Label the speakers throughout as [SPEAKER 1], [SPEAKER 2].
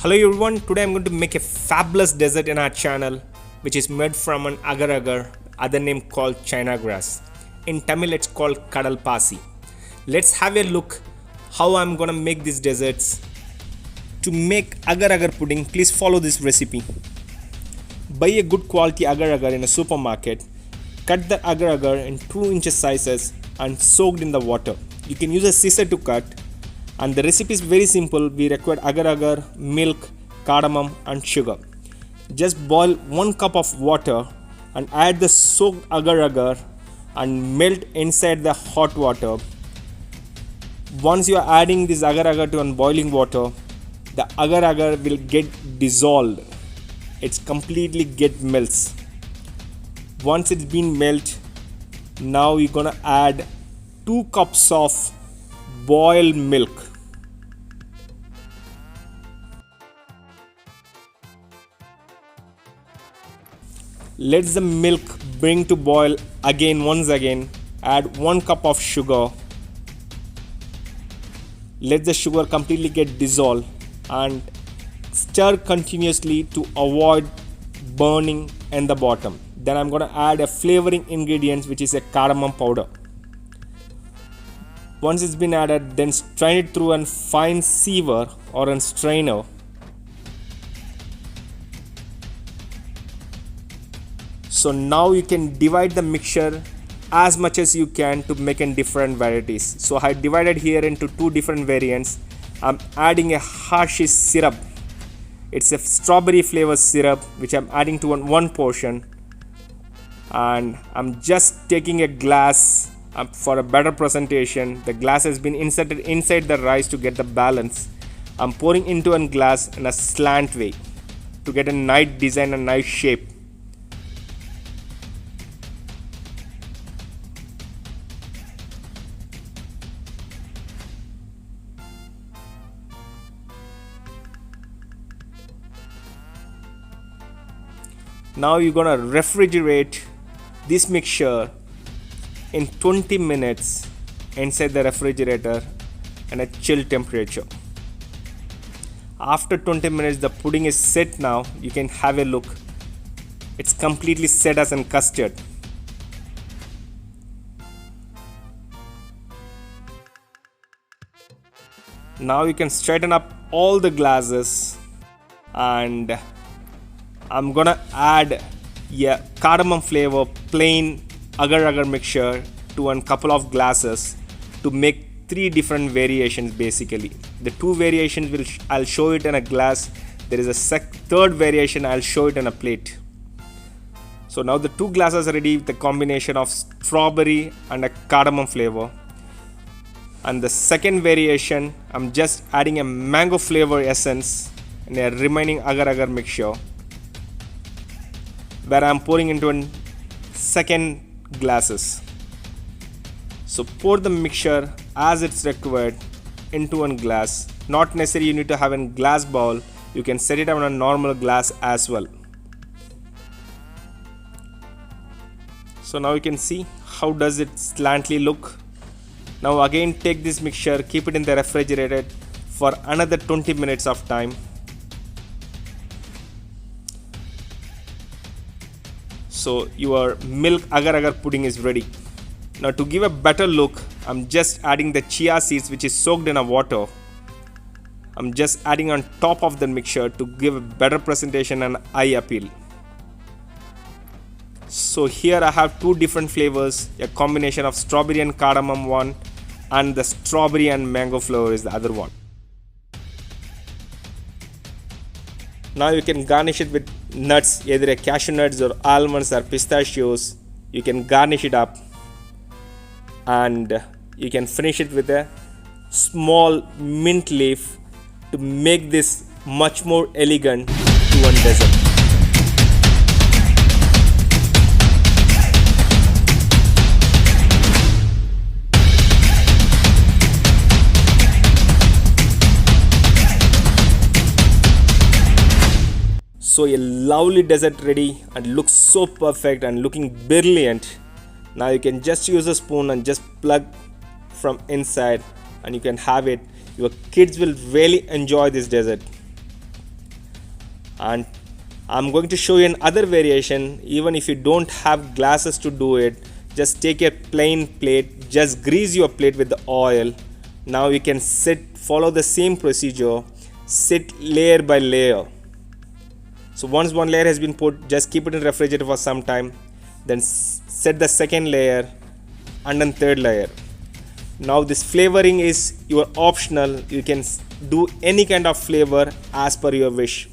[SPEAKER 1] Hello everyone, today I'm going to make a fabulous dessert in our channel which is made from an agar-agar, other name called China grass. In Tamil it's called kadalpasi. Let's have a look how I'm gonna make these desserts. To make agar-agar pudding, please follow this recipe. Buy a good quality agar-agar in a supermarket. Cut the agar-agar in 2 inches sizes and soaked in the water. You can use a scissor to cut. And the recipe is very simple. We require agar-agar, milk, cardamom and sugar. Just boil 1 cup of water and add the soaked agar-agar and melt inside the hot water. Once you are adding this agar-agar to boiling water, the agar-agar will get dissolved. It's completely get melts. Once it's been melt, now you're gonna add 2 cups of boiled milk. Let the milk bring to boil once again. Add 1 cup of sugar. Let the sugar completely get dissolved and stir continuously to avoid burning in the bottom. Then I'm going to add a flavoring ingredient which is a cardamom powder. Once it's been added, then strain it through a fine sieve or a strainer. So now you can divide the mixture as much as you can to make in different varieties. So I divided here into 2 different variants. I'm adding a Hershey's syrup. It's a strawberry flavor syrup which I'm adding to one portion. And I'm just taking a glass for a better presentation. The glass has been inserted inside the rice to get the balance. I'm pouring into a glass in a slant way to get a nice design and nice shape. Now you're gonna refrigerate this mixture in 20 minutes inside the refrigerator and at chill temperature. After 20 minutes the pudding is set. Now you can have a look. It's completely set as in custard. Now you can straighten up all the glasses and I'm gonna add a cardamom flavor plain agar-agar mixture to a couple of glasses to make 3 different variations basically. The 2 variations I'll show it in a glass. There is a third variation I'll show it in a plate. So now the 2 glasses are ready with the combination of strawberry and a cardamom flavor. And the second variation I'm just adding a mango flavor essence in a remaining agar-agar mixture, where I'm pouring into a second glasses. So pour the mixture as it's required into one glass. Not necessary you need to have a glass bowl. You can set it on a normal glass as well. So now you can see how does it slantly look. Now again take this mixture, keep it in the refrigerator for another 20 minutes of time. So your milk agar-agar pudding is ready. Now to give a better look, I'm just adding the chia seeds which is soaked in a water. I'm just adding on top of the mixture to give a better presentation and eye appeal. So here I have 2 different flavors, a combination of strawberry and cardamom one and the strawberry and mango flavor is the other one. Now you can garnish it with nuts, either a cashew nuts or almonds or pistachios. You can garnish it up and you can finish it with a small mint leaf to make this much more elegant to one dessert. So a lovely dessert ready and looks so perfect and looking brilliant. Now you can just use a spoon and just plug from inside and you can have it. Your kids will really enjoy this dessert. And I'm going to show you another variation. Even if you don't have glasses to do it, just take a plain plate, just grease your plate with the oil. Now you can follow the same procedure, sit layer by layer. So once one layer has been put, just keep it in refrigerator for some time, then set the second layer and then third layer. Now this flavoring is your optional. You can do any kind of flavor as per your wish.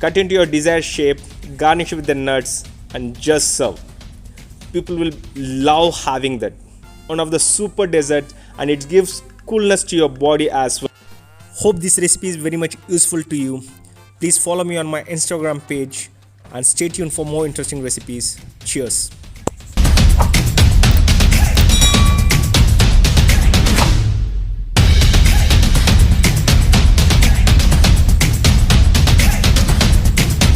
[SPEAKER 1] Cut into your desired shape, garnish with the nuts, and just serve. People will love having that. One of the super dessert, and it gives coolness to your body as well. Hope this recipe is very much useful to you. Please follow me on my Instagram page and stay tuned for more interesting recipes. Cheers.